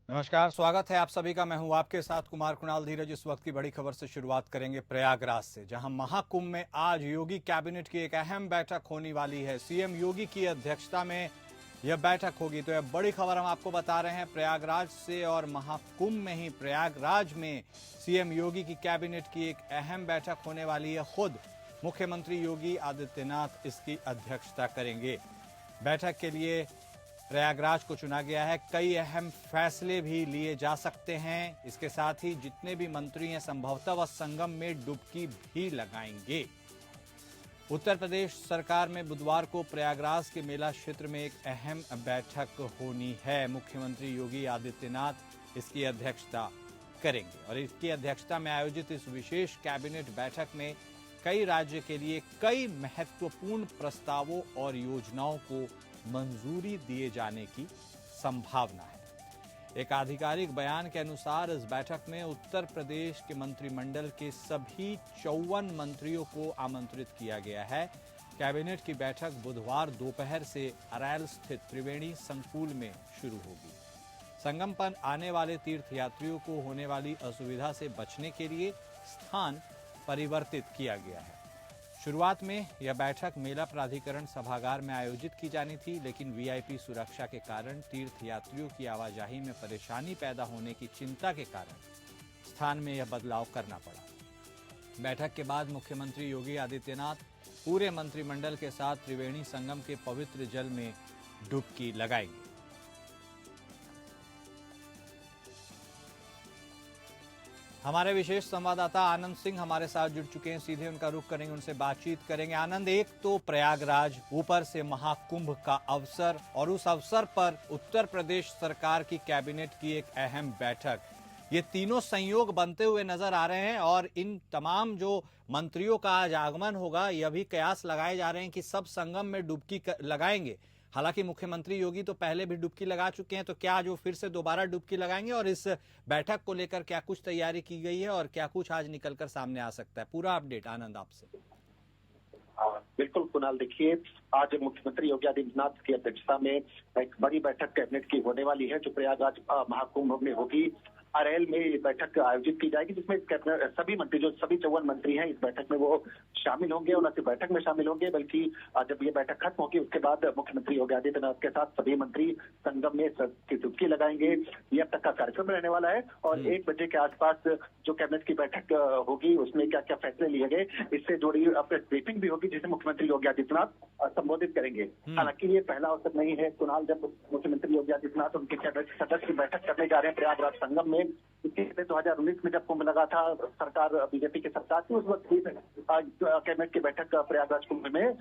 नमस्कार, स्वागत है आप सभी का। मैं हूं आपके साथ कुमार कुणाल धीरज। इस वक्त की बड़ी खबर से शुरुआत करेंगे प्रयागराज से, जहां महाकुंभ में आज योगी कैबिनेट की एक अहम बैठक होने वाली है। सीएम योगी की अध्यक्षता में यह बैठक होगी। तो यह बड़ी खबर हम आपको बता रहे हैं प्रयागराज से, और महाकुंभ में ही प्रयागराज में सीएम योगी की कैबिनेट की एक अहम बैठक होने वाली है। खुद मुख्यमंत्री योगी आदित्यनाथ इसकी अध्यक्षता करेंगे। बैठक के लिए प्रयागराज को चुना गया है। कई अहम फैसले भी लिए जा सकते हैं। इसके साथ ही जितने भी मंत्री हैं संभवतः वह संगम में डुबकी भी लगाएंगे। उत्तर प्रदेश सरकार में बुधवार को प्रयागराज के मेला क्षेत्र में एक अहम बैठक होनी है। मुख्यमंत्री योगी आदित्यनाथ इसकी अध्यक्षता करेंगे, और इसकी अध्यक्षता में आयोजित इस विशेष कैबिनेट बैठक में कई राज्य के लिए कई महत्वपूर्ण प्रस्तावों और योजनाओं को मंजूरी दिए जाने की संभावना है। एक आधिकारिक बयान के अनुसार इस बैठक में उत्तर प्रदेश के मंत्रिमंडल के सभी 54 मंत्रियों को आमंत्रित किया गया है। कैबिनेट की बैठक बुधवार दोपहर से अरैल स्थित त्रिवेणी संकुल में शुरू होगी। संगम पर आने वाले तीर्थयात्रियों को होने वाली असुविधा से बचने के लिए स्थान परिवर्तित किया गया है। शुरुआत में यह बैठक मेला प्राधिकरण सभागार में आयोजित की जानी थी, लेकिन वीआईपी सुरक्षा के कारण तीर्थयात्रियों की आवाजाही में परेशानी पैदा होने की चिंता के कारण स्थान में यह बदलाव करना पड़ा। बैठक के बाद मुख्यमंत्री योगी आदित्यनाथ पूरे मंत्रिमंडल के साथ त्रिवेणी संगम के पवित्र जल में डुबकी लगाएंगे। हमारे विशेष संवाददाता आनंद सिंह हमारे साथ जुड़ चुके हैं। सीधे उनका रुख करेंगे, उनसे बातचीत करेंगे। आनंद, एक तो प्रयागराज, ऊपर से महाकुंभ का अवसर, और उस अवसर पर उत्तर प्रदेश सरकार की कैबिनेट की एक अहम बैठक, ये तीनों संयोग बनते हुए नजर आ रहे हैं। और इन तमाम जो मंत्रियों का आज आगमन होगा, यह भी कयास लगाए जा रहे हैं कि सब संगम में डुबकी लगाएंगे। हालांकि मुख्यमंत्री योगी तो पहले भी डुबकी लगा चुके हैं, तो क्या आज वो फिर से दोबारा डुबकी लगाएंगे? और इस बैठक को लेकर क्या कुछ तैयारी की गई है और क्या कुछ आज निकलकर सामने आ सकता है? पूरा अपडेट आनंद आपसे। बिल्कुल कुणाल, देखिए आज मुख्यमंत्री योगी आदित्यनाथ की अध्यक्षता में एक बड़ी बैठक कैबिनेट की होने वाली है, जो प्रयागराज महाकुंभ में होगी। अरैल में ये बैठक आयोजित की जाएगी, जिसमें सभी मंत्री, जो सभी 54 मंत्री हैं, इस बैठक में वो शामिल होंगे। और न सिर्फ बैठक में शामिल होंगे, बल्कि जब ये बैठक खत्म होगी उसके बाद मुख्यमंत्री योगी आदित्यनाथ के साथ सभी मंत्री संगम में डुबकी लगाएंगे। ये अब तक का कार्यक्रम रहने वाला है। और 1 बजे के आसपास जो कैबिनेट की बैठक होगी, उसमें क्या क्या फैसले लिए गए, इससे जुड़ी प्रेस ब्रीफिंग भी होगी, जिसे मुख्यमंत्री योगी आदित्यनाथ संबोधित करेंगे। हालांकि ये पहला अवसर नहीं है कुणाल, जब मुख्यमंत्री योगी आदित्यनाथ उनके कैबिनेट सदस्य की बैठक करने जा रहे हैं प्रयागराज संगम में। 2019 में जब कुंभ लगा था, सरकार बीजेपी की सरकार थी, उस वक्त कैबिनेट की बैठक प्रयागराज कुंभ में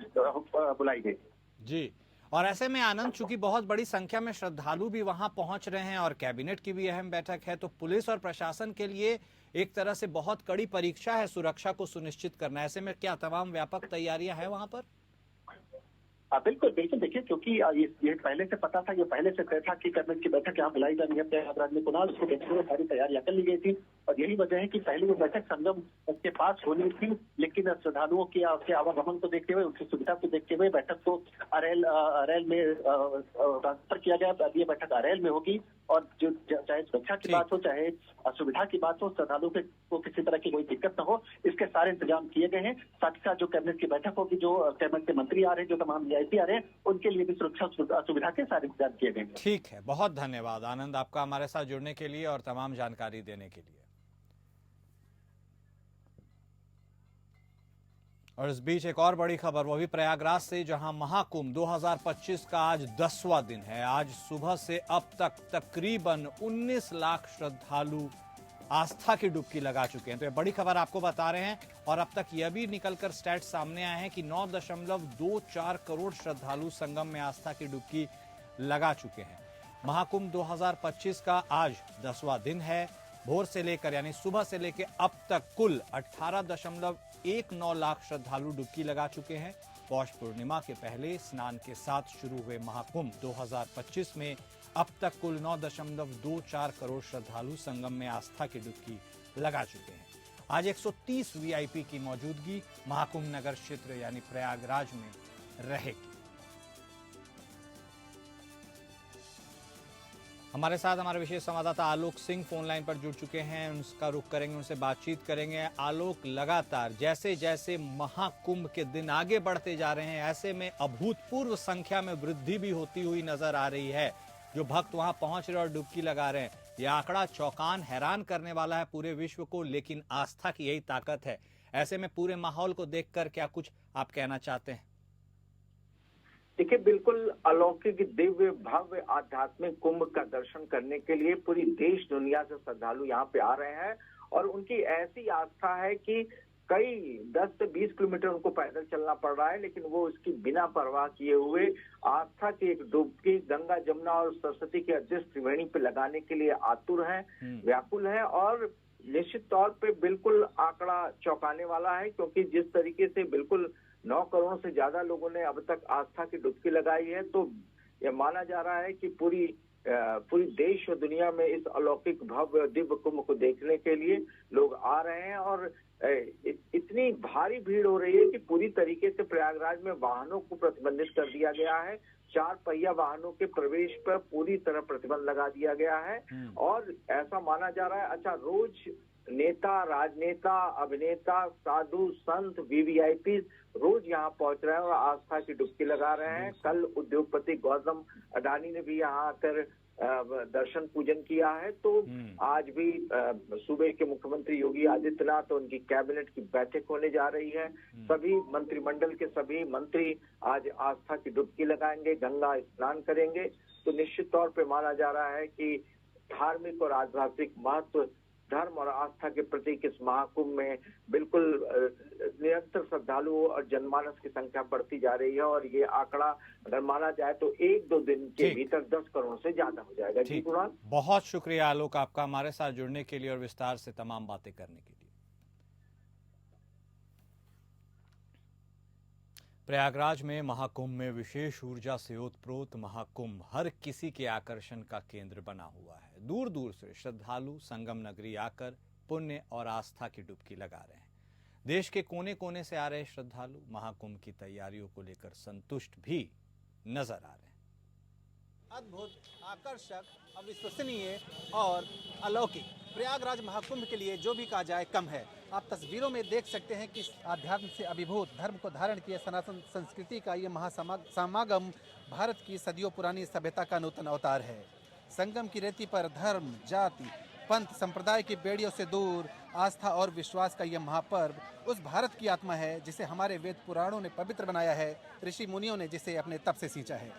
बुलाई गई। जी, और ऐसे में आनंद, चूंकि बहुत बड़ी संख्या में श्रद्धालु भी वहां पहुंच रहे हैं और कैबिनेट की भी अहम बैठक है, तो पुलिस और प्रशासन के लिए एक तरह से बहुत कड़ी परीक्षा है सुरक्षा को सुनिश्चित करना। ऐसे में क्या तमाम व्यापक तैयारियां हैं वहां पर? बिल्कुल बिल्कुल, देखिए क्योंकि ये पहले से पता था, ये पहले से तय था कि कैबिनेट की बैठक यहाँ बुलाई जानी है प्रयागराज में कुणाल। उसको देखते हुए सारी तैयारियां कर ली गई थी, और यही वजह है कि पहले ये बैठक संगम के पास होनी थी, लेकिन श्रद्धालुओं के आवागमन को देखते हुए, उनकी सुविधा को देखते हुए बैठक को अरैल में ट्रांसफर किया गया। अब ये बैठक अरैल में होगी, और जो चाहे सुरक्षा की बात हो, चाहे असुविधा की बात हो, श्रद्धालुओं को किसी तरह की कोई दिक्कत न हो, इसके सारे इंतजाम किए गए हैं। साथ ही साथ जो कैबिनेट की बैठक होगी, जो कैबिनेट के मंत्री आ रहे हैं, जो तमाम वीआईपी आ रहे हैं, उनके लिए भी सुरक्षा सुविधा के सारे इंतजाम किए गए हैं। ठीक है, बहुत धन्यवाद आनंद आपका हमारे साथ जुड़ने के लिए और तमाम जानकारी देने के लिए। और इस बीच एक और बड़ी खबर, वो भी प्रयागराज से, जहां महाकुंभ 2025 का आज 10वां दिन है। आज सुबह से अब तक तकरीबन 19 लाख श्रद्धालु आस्था की डुबकी लगा चुके हैं। तो ये बड़ी खबर आपको बता रहे हैं। और अब तक यह भी निकलकर स्टैट सामने आए हैं कि 9.24 करोड़ श्रद्धालु संगम में आस्था की डुबकी लगा चुके हैं। महाकुंभ 2025 का आज 10वां दिन है। भोर से लेकर यानी सुबह से लेकर अब तक कुल 18.19 लाख श्रद्धालु डुबकी लगा चुके हैं। पौष पूर्णिमा के पहले स्नान के साथ शुरू हुए महाकुंभ 2025 में अब तक कुल 9.24 करोड़ श्रद्धालु संगम में आस्था की डुबकी लगा चुके हैं। आज 130 वीआईपी की मौजूदगी महाकुंभ नगर क्षेत्र यानी प्रयागराज में रहेगी। हमारे साथ हमारे विशेष संवाददाता आलोक सिंह फोन लाइन पर जुड़ चुके हैं, उनका रुख करेंगे, उनसे बातचीत करेंगे। आलोक, लगातार जैसे जैसे महाकुंभ के दिन आगे बढ़ते जा रहे हैं, ऐसे में अभूतपूर्व संख्या में वृद्धि भी होती हुई नजर आ रही है। जो भक्त वहां पहुंच रहे और डुबकी लगा रहे हैं, यह आंकड़ा चौंकान हैरान करने वाला है पूरे विश्व को, लेकिन आस्था की यही ताकत है। ऐसे में पूरे माहौल को देखकर क्या कुछ आप कहना चाहते हैं? देखिए, बिल्कुल अलौकिक, दिव्य, भव्य आध्यात्मिक कुंभ का दर्शन करने के लिए पूरी देश दुनिया से श्रद्धालु यहाँ पे आ रहे हैं और उनकी ऐसी आस्था है कि कई 10 से 20 किलोमीटर उनको पैदल चलना पड़ रहा है, लेकिन वो इसकी बिना परवाह किए हुए आस्था की एक डुबकी गंगा, जमुना और सरस्वती के अदृश्य त्रिवेणी पे लगाने के लिए आतुर हैं, व्याकुल हैं। और निश्चित तौर पे बिल्कुल आंकड़ा चौंकाने वाला है, क्योंकि जिस तरीके से बिल्कुल 9 करोड़ से ज्यादा लोगों ने अब तक आस्था की डुबकी लगाई है, तो यह माना जा रहा है कि पूरी देश और दुनिया में इस अलौकिक भव्य दिव्य कुंभ को देखने के लिए लोग आ रहे हैं। और इतनी भारी भीड़ हो रही है कि पूरी तरीके से प्रयागराज में वाहनों को प्रतिबंधित कर दिया गया है। 4 पहिया वाहनों के प्रवेश पर पूरी तरह प्रतिबंध लगा दिया गया है। और ऐसा माना जा रहा है, अच्छा, रोज नेता, राजनेता, अभिनेता, साधु, संत, वीवीआईपी रोज यहाँ पहुंच रहे हैं और आस्था की डुबकी लगा रहे हैं। कल उद्योगपति गौतम अडानी ने भी यहाँ आकर दर्शन पूजन किया है। तो आज भी सूबे के मुख्यमंत्री योगी आदित्यनाथ और उनकी कैबिनेट की बैठक होने जा रही है। सभी मंत्रिमंडल के सभी मंत्री आज आस्था की डुबकी लगाएंगे, गंगा स्नान करेंगे। तो निश्चित तौर पे माना जा रहा है कि धार्मिक और आध्यात्मिक महत्व, धर्म और आस्था के प्रति इस महाकुंभ में बिल्कुल निरंतर श्रद्धालुओं और जनमानस की संख्या बढ़ती जा रही है। और ये आंकड़ा अगर माना जाए तो 1-2 दिन के भीतर 10 करोड़ से ज्यादा हो जाएगा। जी कुणाल, बहुत शुक्रिया आलोक आपका हमारे साथ जुड़ने के लिए और विस्तार से तमाम बातें करने के लिए। प्रयागराज में महाकुंभ में विशेष ऊर्जा से ओतप्रोत महाकुंभ हर किसी के आकर्षण का केंद्र बना हुआ है। दूर दूर से श्रद्धालु संगम नगरी आकर पुण्य और आस्था की डुबकी लगा रहे हैं। देश के कोने कोने से आ रहे श्रद्धालु महाकुंभ की तैयारियों को लेकर संतुष्ट भी नजर आ रहे हैं। अद्भुत, आकर्षक, अविश्वसनीय और अलौकिक प्रयागराज महाकुंभ के लिए जो भी कहा जाए कम है। आप तस्वीरों में देख सकते हैं कि आध्यात्म से अभिभूत धर्म को धारण किए सनातन संस्कृति का ये महासमागम भारत की सदियों पुरानी सभ्यता का नूतन अवतार है। संगम की रेती पर धर्म, जाति, पंथ, संप्रदाय की बेड़ियों से दूर आस्था और विश्वास का यह महापर्व उस भारत की आत्मा है जिसे हमारे वेद पुराणों ने पवित्र बनाया है, ऋषि मुनियों ने जिसे अपने तप से सींचा है।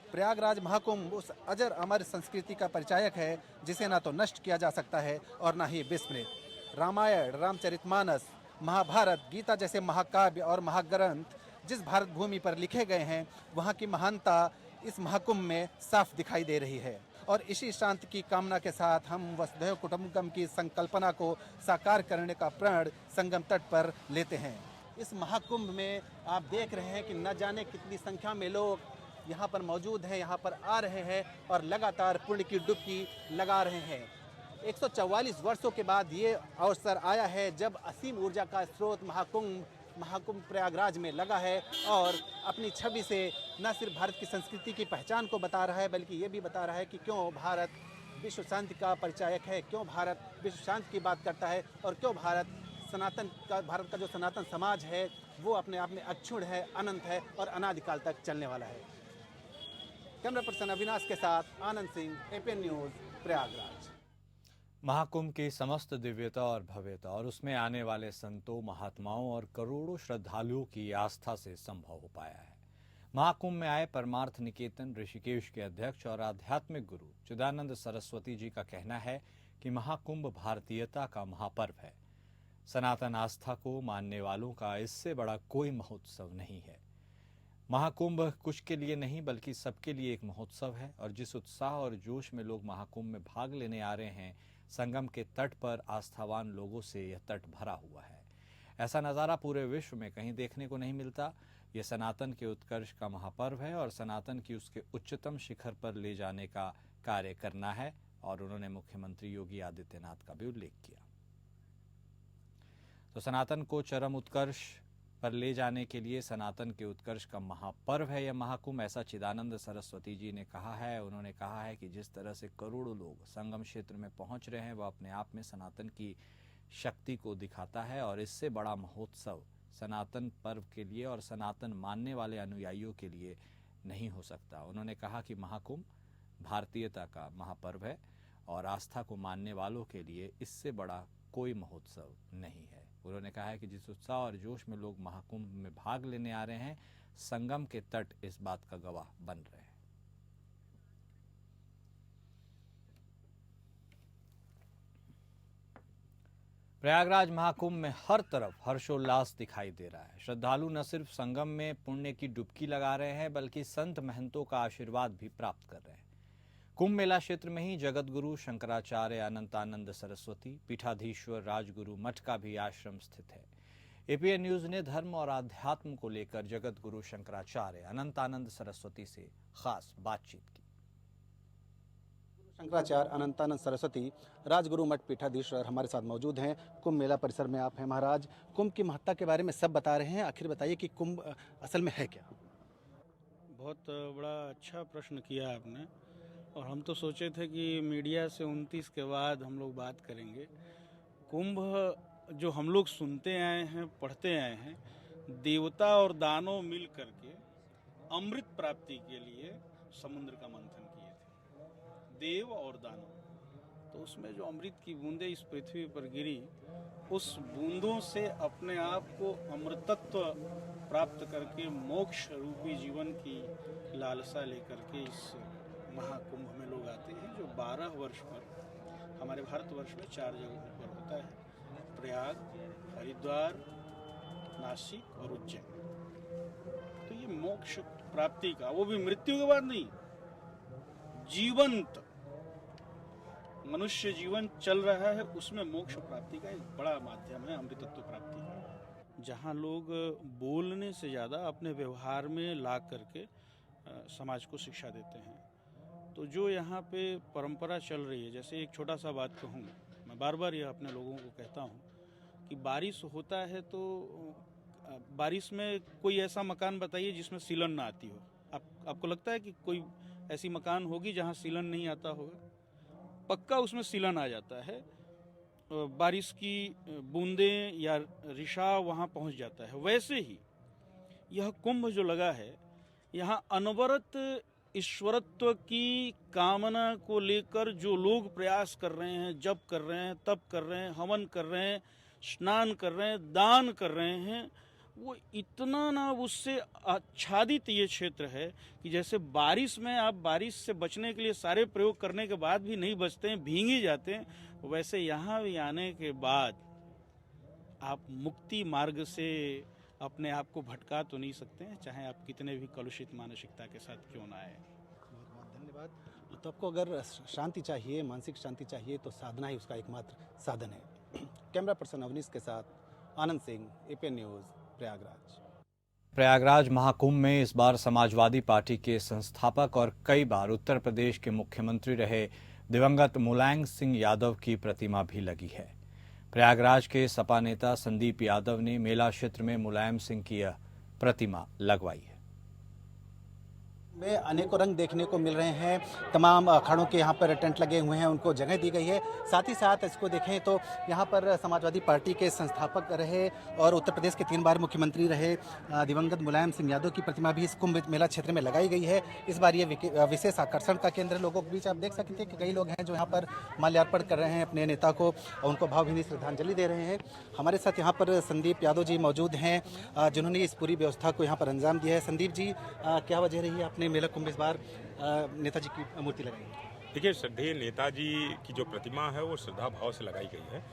प्रयागराज महाकुंभ उस अजर अमर संस्कृति का परिचायक है जिसे ना तो नष्ट किया जा सकता है और ना ही विस्मृत। रामायण, रामचरितमानस, महाभारत, गीता जैसे महाकाव्य और महाग्रंथ जिस भारत भूमि पर लिखे गए हैं, वहाँ की महानता इस महाकुंभ में साफ दिखाई दे रही है। और इसी शांति की कामना के साथ हम वसुधैव कुटुंबकम की संकल्पना को साकार करने का प्रण संगम तट पर लेते हैं। इस महाकुंभ में आप देख रहे हैं कि न जाने कितनी संख्या में लोग यहाँ पर मौजूद हैं, यहाँ पर आ रहे हैं और लगातार पुण्य की डुबकी लगा रहे हैं। 144 वर्षों के बाद ये अवसर आया है जब असीम ऊर्जा का स्रोत महाकुंभ प्रयागराज में लगा है और अपनी छवि से न सिर्फ भारत की संस्कृति की पहचान को बता रहा है, बल्कि ये भी बता रहा है कि क्यों भारत विश्व शांति का परिचायक है, क्यों भारत विश्व शांति की बात करता है और क्यों भारत का जो सनातन समाज है वो अपने आप में अक्षुण्ण है, अनंत है और अनादिकाल तक चलने वाला है। कैमरा पर्सन अविनाश के साथ आनंद सिंह, एपीएन न्यूज, प्रयागराज। महाकुंभ की समस्त दिव्यता और भव्यता और उसमें आने वाले संतों, महात्माओं और करोड़ों श्रद्धालुओं की आस्था से संभव हो पाया है। महाकुंभ में आए परमार्थ निकेतन ऋषिकेश के अध्यक्ष और आध्यात्मिक गुरु चिदानंद सरस्वती जी का कहना है कि महाकुंभ भारतीयता का महापर्व है। सनातन आस्था को मानने वालों का इससे बड़ा कोई महोत्सव नहीं है। महाकुंभ कुछ के लिए नहीं बल्कि सबके लिए एक महोत्सव है और जिस उत्साह और जोश में लोग महाकुंभ में भाग लेने आ रहे हैं, संगम के तट पर आस्थावान लोगों से यह तट भरा हुआ है। ऐसा नज़ारा पूरे विश्व में कहीं देखने को नहीं मिलता। यह सनातन के उत्कर्ष का महापर्व है और सनातन की उसके उच्चतम शिखर पर ले जाने का कार्य करना है। और उन्होंने मुख्यमंत्री योगी आदित्यनाथ का भी उल्लेख किया। तो सनातन को चरम उत्कर्ष पर ले जाने के लिए सनातन के उत्कर्ष का महापर्व है यह महाकुंभ, ऐसा चिदानंद सरस्वती जी ने कहा है। उन्होंने कहा है कि जिस तरह से करोड़ों लोग संगम क्षेत्र में पहुंच रहे हैं वह अपने आप में सनातन की शक्ति को दिखाता है और इससे बड़ा महोत्सव सनातन पर्व के लिए और सनातन मानने वाले अनुयायियों के लिए नहीं हो सकता। उन्होंने कहा कि महाकुंभ भारतीयता का महापर्व है और आस्था को मानने वालों के लिए इससे बड़ा कोई महोत्सव नहीं है। उन्होंने कहा है कि जिस उत्साह और जोश में लोग महाकुंभ में भाग लेने आ रहे हैं, संगम के तट इस बात का गवाह बन रहे हैं। प्रयागराज महाकुंभ में हर तरफ हर्षोल्लास दिखाई दे रहा है। श्रद्धालु न सिर्फ संगम में पुण्य की डुबकी लगा रहे हैं बल्कि संत महंतों का आशीर्वाद भी प्राप्त कर रहे हैं। कुंभ मेला क्षेत्र में ही जगतगुरु शंकराचार्य अनंतानंद सरस्वती पीठाधीश्वर राजगुरु मठ का भी आश्रम स्थित है। एपीएन न्यूज ने धर्म और आध्यात्म को लेकर जगतगुरु शंकराचार्य अनंतानंद सरस्वती से खास बातचीत की। शंकराचार्य अनंतानंद सरस्वती राजगुरु मठ पीठाधीश्वर हमारे साथ मौजूद हैं। कुंभ मेला परिसर में आप हैं महाराज। कुंभ की महत्ता के बारे में सब बता रहे हैं, आखिर बताइए कि कुंभ असल में है क्या? बहुत बड़ा अच्छा प्रश्न किया आपने, और हम तो सोचे थे कि मीडिया से 29 के बाद हम लोग बात करेंगे। कुंभ जो हम लोग सुनते आए हैं, पढ़ते आए हैं, देवता और दानव मिल करके अमृत प्राप्ति के लिए समुद्र का मंथन किए थे, देव और दानव। तो उसमें जो अमृत की बूंदें इस पृथ्वी पर गिरी, उस बूंदों से अपने आप को अमृतत्व प्राप्त करके मोक्ष रूपी जीवन की लालसा लेकर के इस महाकुंभ में लोग आते हैं, जो 12 वर्ष पर हमारे भारतवर्ष में 4 जगहों पर होता है: प्रयाग, हरिद्वार, नासिक और उज्जैन। तो ये मोक्ष प्राप्ति का, वो भी मृत्यु के बाद नहीं, जीवंत मनुष्य जीवन चल रहा है, उसमें मोक्ष प्राप्ति का एक बड़ा माध्यम है अमृतत्व प्राप्ति, जहाँ लोग बोलने से ज़्यादा अपने व्यवहार में ला करके समाज को शिक्षा देते हैं। तो जो यहाँ पे परंपरा चल रही है, जैसे एक छोटा सा बात कहूँ, मैं बार बार यह अपने लोगों को कहता हूँ कि बारिश होता है तो बारिश में कोई ऐसा मकान बताइए जिसमें सीलन ना आती हो। आपको लगता है कि कोई ऐसी मकान होगी जहाँ सीलन नहीं आता होगा? पक्का उसमें सीलन आ जाता है, बारिश की बूंदें या रिसाव वहाँ पहुँच जाता है। वैसे ही यह कुंभ जो लगा है, यहाँ अनवरत ईश्वरत्व की कामना को लेकर जो लोग प्रयास कर रहे हैं, जप कर रहे हैं, तप कर रहे हैं, हवन कर रहे हैं, स्नान कर रहे हैं, दान कर रहे हैं, वो इतना ना उससे आच्छादित ये क्षेत्र है कि जैसे बारिश में आप बारिश से बचने के लिए सारे प्रयोग करने के बाद भी नहीं बचते हैं, भीग ही जाते हैं, वैसे यहाँ भी आने के बाद आप मुक्ति मार्ग से अपने आप को भटका तो नहीं सकते हैं, चाहे आप कितने भी कलुषित मानसिकता के साथ क्यों ना आए। बहुत बहुत धन्यवाद। तो आपको अगर शांति चाहिए, मानसिक शांति चाहिए, तो साधना ही उसका एकमात्र साधन है। कैमरा पर्सन अवनीश के साथ आनंद सिंह, एपीएन न्यूज़, प्रयागराज। प्रयागराज महाकुंभ में इस बार समाजवादी पार्टी के संस्थापक और कई बार उत्तर प्रदेश के मुख्यमंत्री रहे दिवंगत मुलायम सिंह यादव की प्रतिमा भी लगी है। प्रयागराज के सपा नेता संदीप यादव ने मेला क्षेत्र में मुलायम सिंह की यह प्रतिमा लगवाई है। में अनेकों रंग देखने को मिल रहे हैं। तमाम अखाड़ों के यहाँ पर टेंट लगे हुए हैं, उनको जगह दी गई है। साथ ही साथ इसको देखें तो यहाँ पर समाजवादी पार्टी के संस्थापक रहे और उत्तर प्रदेश के 3 बार मुख्यमंत्री रहे दिवंगत मुलायम सिंह यादव की प्रतिमा भी इस कुंभ मेला क्षेत्र में लगाई गई है। इस बार ये विशेष आकर्षण का केंद्र लोगों के बीच आप देख सकते हैं कि कई लोग हैं जो यहाँ पर माल्यार्पण कर रहे हैं अपने नेता को, उनको भावभीनी श्रद्धांजलि दे रहे हैं। हमारे साथ यहाँ पर संदीप यादव जी मौजूद हैं, जिन्होंने इस पूरी व्यवस्था को यहाँ पर अंजाम दिया है। संदीप जी, क्या वजह रही है आपने मेला कुंभ इस बार नेताजी की मूर्ति लगाई? देखिए, श्रद्धेय नेताजी की जो प्रतिमा है वो श्रद्धा भाव से लगाई गई है,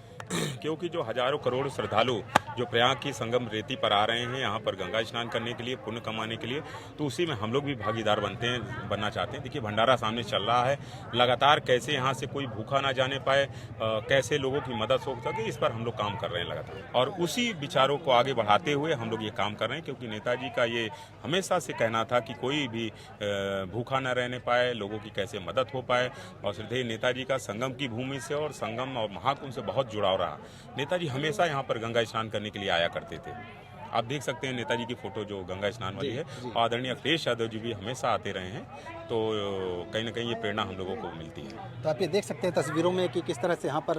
क्योंकि जो हजारों करोड़ श्रद्धालु जो प्रयाग की संगम रेती पर आ रहे हैं यहाँ पर गंगा स्नान करने के लिए, पुण्य कमाने के लिए, तो उसी में हम लोग भी भागीदार बनना चाहते हैं। देखिए, भंडारा सामने चल रहा है, लगातार कैसे यहाँ से कोई भूखा ना जाने पाए, कैसे लोगों की मदद हो सके, इस पर हम लोग काम कर रहे हैं लगातार, और उसी विचारों को आगे बढ़ाते हुए हम लोग ये काम कर रहे हैं। क्योंकि नेताजी का ये हमेशा से कहना था कि कोई भी भूखा न रहने पाए, लोगों की कैसे मदद हो पाए, और श्रद्धेय नेताजी का संगम की भूमि से और संगम और महाकुंभ से बहुत जुड़ाव रहा। नेताजी हमेशा यहाँ पर गंगा स्नान करने के लिए आया करते थे, आप देख सकते हैं नेताजी की फोटो जो गंगा स्नान वाली है, आदरणीय अखिलेश यादव जी भी हमेशा आते रहे हैं, तो कहीं ना कहीं ये प्रेरणा हम लोगों को मिलती है। तो आप ये देख सकते हैं तस्वीरों में कि किस तरह से यहाँ पर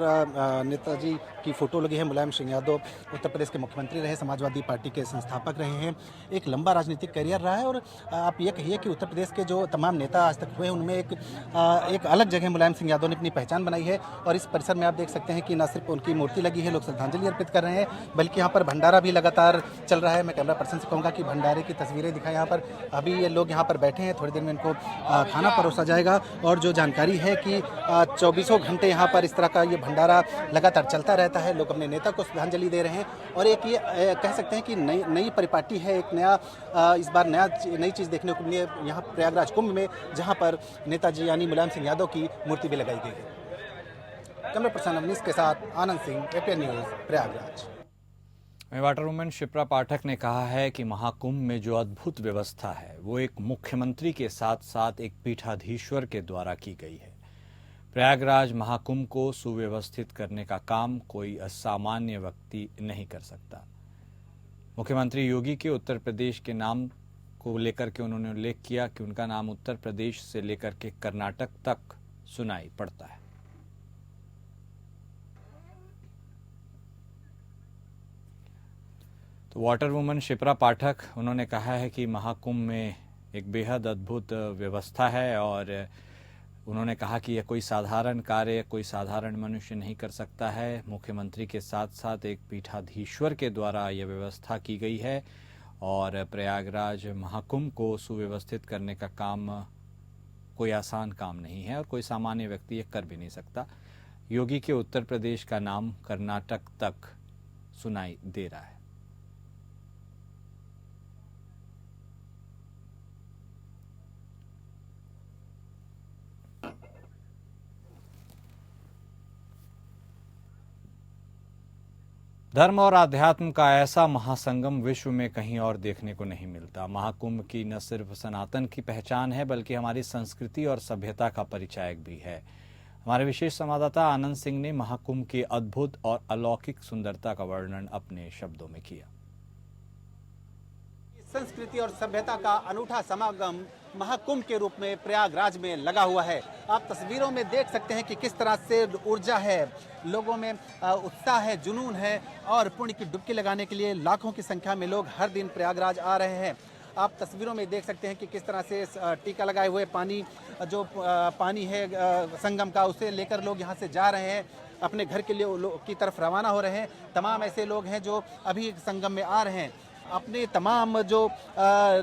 नेताजी की फोटो लगी है। मुलायम सिंह यादव उत्तर प्रदेश के मुख्यमंत्री रहे, समाजवादी पार्टी के संस्थापक रहे हैं, एक लंबा राजनीतिक करियर रहा है। और आप ये कहिए कि उत्तर प्रदेश के जो तमाम नेता आज तक हुए उनमें एक अलग जगह मुलायम सिंह यादव ने अपनी पहचान बनाई है। और इस परिसर में आप देख सकते हैं कि न सिर्फ उनकी मूर्ति लगी है, लोग श्रद्धांजलि अर्पित कर रहे हैं, बल्कि यहाँ पर भंडारा भी लगातार चल रहा है। मैं कैमरा पर्सन से कहूँगा कि भंडारे की तस्वीरें दिखाएं। यहाँ पर अभी ये लोग यहाँ पर बैठे हैं, थोड़ी देर में इनको खाना परोसा जाएगा। और जो जानकारी है कि 24 घंटे यहाँ पर इस तरह का ये भंडारा लगातार चलता रहता है, लोग अपने नेता को श्रद्धांजलि दे रहे हैं। और एक ये कह सकते हैं कि नई परिपाटी है, एक नया इस बार नई चीज़ देखने को मिली है यहाँ प्रयागराज कुंभ में, जहाँ पर नेताजी यानी मुलायम सिंह यादव की मूर्ति भी लगाई गई है। कैमरा पर्सन अवनीश के साथ Anand Singh, APN news, Prayagraj. Water woman Shipra Pathak ने कहा है कि महाकुंभ में जो अद्भुत व्यवस्था है वो एक मुख्यमंत्री के साथ साथ एक पीठाधीश्वर के द्वारा की गई है। प्रयागराज महाकुंभ को सुव्यवस्थित करने का काम कोई असामान्य व्यक्ति नहीं कर सकता। मुख्यमंत्री योगी के उत्तर प्रदेश के नाम को लेकर के उन्होंने उल्लेख किया कि उनका नाम उत्तर प्रदेश से लेकर के कर्नाटक तक सुनाई पड़ता है। तो वाटर वुमन शिप्रा पाठक उन्होंने कहा है कि महाकुंभ में एक बेहद अद्भुत व्यवस्था है और उन्होंने कहा कि यह कोई साधारण कार्य कोई साधारण मनुष्य नहीं कर सकता है। मुख्यमंत्री के साथ साथ एक पीठाधीश्वर के द्वारा यह व्यवस्था की गई है और प्रयागराज महाकुंभ को सुव्यवस्थित करने का काम कोई आसान काम नहीं है और कोई सामान्य व्यक्ति ये कर भी नहीं सकता। योगी के उत्तर प्रदेश का नाम कर्नाटक तक सुनाई दे रहा है। धर्म और आध्यात्म का ऐसा महासंगम विश्व में कहीं और देखने को नहीं मिलता। महाकुंभ की न सिर्फ सनातन की पहचान है बल्कि हमारी संस्कृति और सभ्यता का परिचायक भी है। हमारे विशेष संवाददाता आनंद सिंह ने महाकुंभ की अद्भुत और अलौकिक सुंदरता का वर्णन अपने शब्दों में किया। संस्कृति और सभ्यता का अनूठा समागम महाकुंभ के रूप में प्रयागराज में लगा हुआ है। आप तस्वीरों में देख सकते हैं कि किस तरह से ऊर्जा है, लोगों में उत्साह है, जुनून है और पुण्य की डुबकी लगाने के लिए लाखों की संख्या में लोग हर दिन प्रयागराज आ रहे हैं। आप तस्वीरों में देख सकते हैं कि किस तरह से टीका लगाए हुए पानी है संगम का, उसे लेकर लोग यहाँ से जा रहे हैं, अपने घर के लिए की तरफ रवाना हो रहे हैं। तमाम ऐसे लोग हैं जो अभी संगम में आ रहे हैं। अपने तमाम जो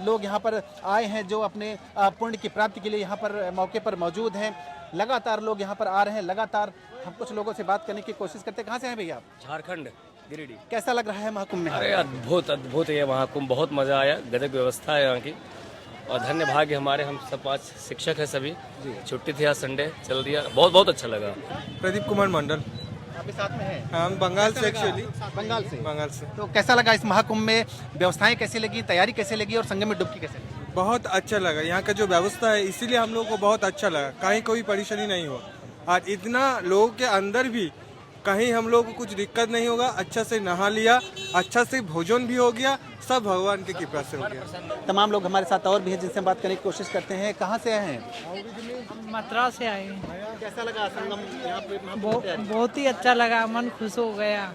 लोग यहाँ पर आए हैं जो अपने पुण्य की प्राप्ति के लिए यहाँ पर मौके पर मौजूद हैं। लगातार लोग यहाँ पर आ रहे हैं। लगातार हम कुछ लोगों से बात करने की कोशिश करते हैं। कहाँ से हैं भैया? झारखंड, गिरिडीह। कैसा लग रहा है महाकुंभ में? अरे अद्भुत अद्भुत है महाकुंभ, बहुत मजा आया। गजब व्यवस्था है यहाँ की और धन्य भाग्य हमारे, हम सब 5 शिक्षक है, सभी छुट्टी थी, आज संडे चल दिया, बहुत बहुत अच्छा लगा। प्रदीप कुमार मंडल, अभी साथ में है। हम बंगाल से, एक्चुअली बंगाल से। तो कैसा लगा इस महाकुंभ में? व्यवस्थाएं कैसी लगी, तैयारी कैसे लगी और संगम में डुबकी कैसे लगी? बहुत अच्छा लगा। यहाँ का जो व्यवस्था है इसीलिए हम लोग को बहुत अच्छा लगा। कहीं कोई परेशानी नहीं हुआ। आज इतना लोगों के अंदर भी कहीं हम लोग को कुछ दिक्कत नहीं होगा। अच्छा से नहा लिया, अच्छा से भोजन भी हो गया, सब भगवान की कृपा से हो गया। तमाम लोग हमारे साथ और भी हैं जिनसे बात करने की कोशिश करते हैं। कहाँ से आए हैं? मद्रास से आए हैं। कैसा लगा संगम यहाँ पे? बहुत ही अच्छा लगा, मन खुश हो गया।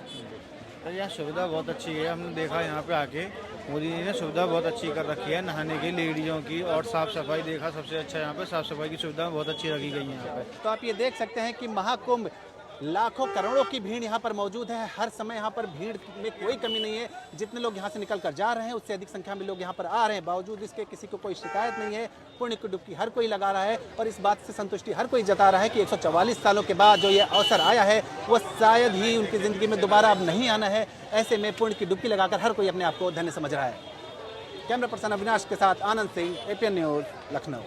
तो यहाँ सुविधा बहुत अच्छी है। हमने देखा यहाँ पे आके मोदी जी ने सुविधा बहुत अच्छी कर रखी है नहाने की, लेडीजों की, और साफ सफाई देखा सबसे अच्छा यहाँ पे साफ सफाई की सुविधा बहुत अच्छी रखी गई है यहाँ पे। तो आप ये देख सकते हैं कि महाकुंभ लाखों करोड़ों की भीड़ यहाँ पर मौजूद है। हर समय यहाँ पर भीड़ में कोई कमी नहीं है। जितने लोग यहाँ से निकल कर जा रहे हैं उससे अधिक संख्या में लोग यहाँ पर आ रहे हैं। बावजूद इसके किसी को कोई शिकायत नहीं है। पुण्य की डुबकी हर कोई लगा रहा है और इस बात से संतुष्टि हर कोई जता रहा है कि 144 सालों के बाद जो ये अवसर आया है वो शायद ही उनकी जिंदगी में दोबारा अब नहीं आना है। ऐसे में पुण्य की डुबकी लगाकर हर कोई अपने आप को धन्य समझ रहा है। कैमरा पर्सन अविनाश के साथ आनंद सिंह, एपीएन न्यूज़, लखनऊ।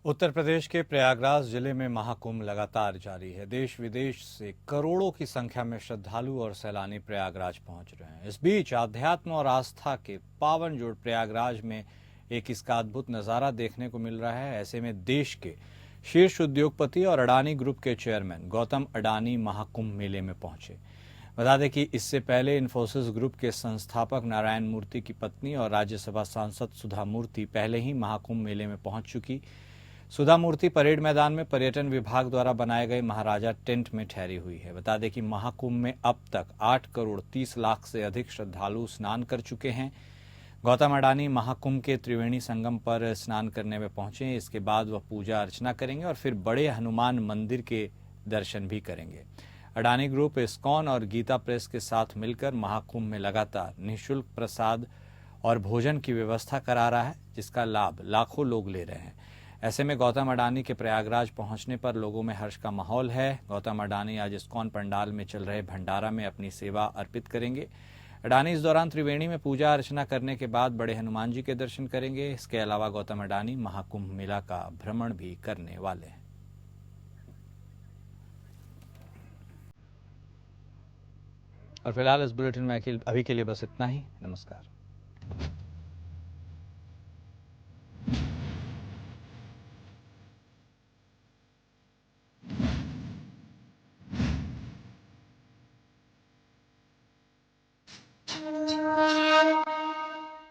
उत्तर प्रदेश के प्रयागराज जिले में महाकुंभ लगातार जारी है। देश विदेश से करोड़ों की संख्या में श्रद्धालु और सैलानी प्रयागराज पहुंच रहे हैं। इस बीच आध्यात्म और आस्था के पावन जोड़ प्रयागराज में एक इसका अद्भुत नज़ारा देखने को मिल रहा है। ऐसे में देश के शीर्ष उद्योगपति और अडानी ग्रुप के चेयरमैन गौतम अडानी महाकुंभ मेले में पहुंचे। बता दें कि इससे पहले इन्फोसिस ग्रुप के संस्थापक नारायण मूर्ति की पत्नी और राज्यसभा सांसद सुधा मूर्ति पहले ही महाकुंभ मेले में पहुंच चुकी। सुधा मूर्ति परेड मैदान में पर्यटन विभाग द्वारा बनाए गए महाराजा टेंट में ठहरी हुई है। बता दें कि महाकुंभ में अब तक 8 करोड़ 30 लाख से अधिक श्रद्धालु स्नान कर चुके हैं। गौतम अडानी महाकुंभ के त्रिवेणी संगम पर स्नान करने में पहुंचे। इसके बाद वह पूजा अर्चना करेंगे और फिर बड़े हनुमान मंदिर के दर्शन भी करेंगे। अडानी ग्रुप इस्कॉन और गीता प्रेस के साथ मिलकर महाकुंभ में लगातार निःशुल्क प्रसाद और भोजन की व्यवस्था करा रहा है, जिसका लाभ लाखों लोग ले रहे हैं। ऐसे में गौतम अडानी के प्रयागराज पहुंचने पर लोगों में हर्ष का माहौल है। गौतम अडानी आज इस्कॉन पंडाल में चल रहे भंडारा में अपनी सेवा अर्पित करेंगे। अडानी इस दौरान त्रिवेणी में पूजा अर्चना करने के बाद बड़े हनुमान जी के दर्शन करेंगे। इसके अलावा गौतम अडानी महाकुंभ मेला का भ्रमण भी करने वाले हैं। और फिलहाल इस बुलेटिन में अभी के लिए बस इतना ही। नमस्कार।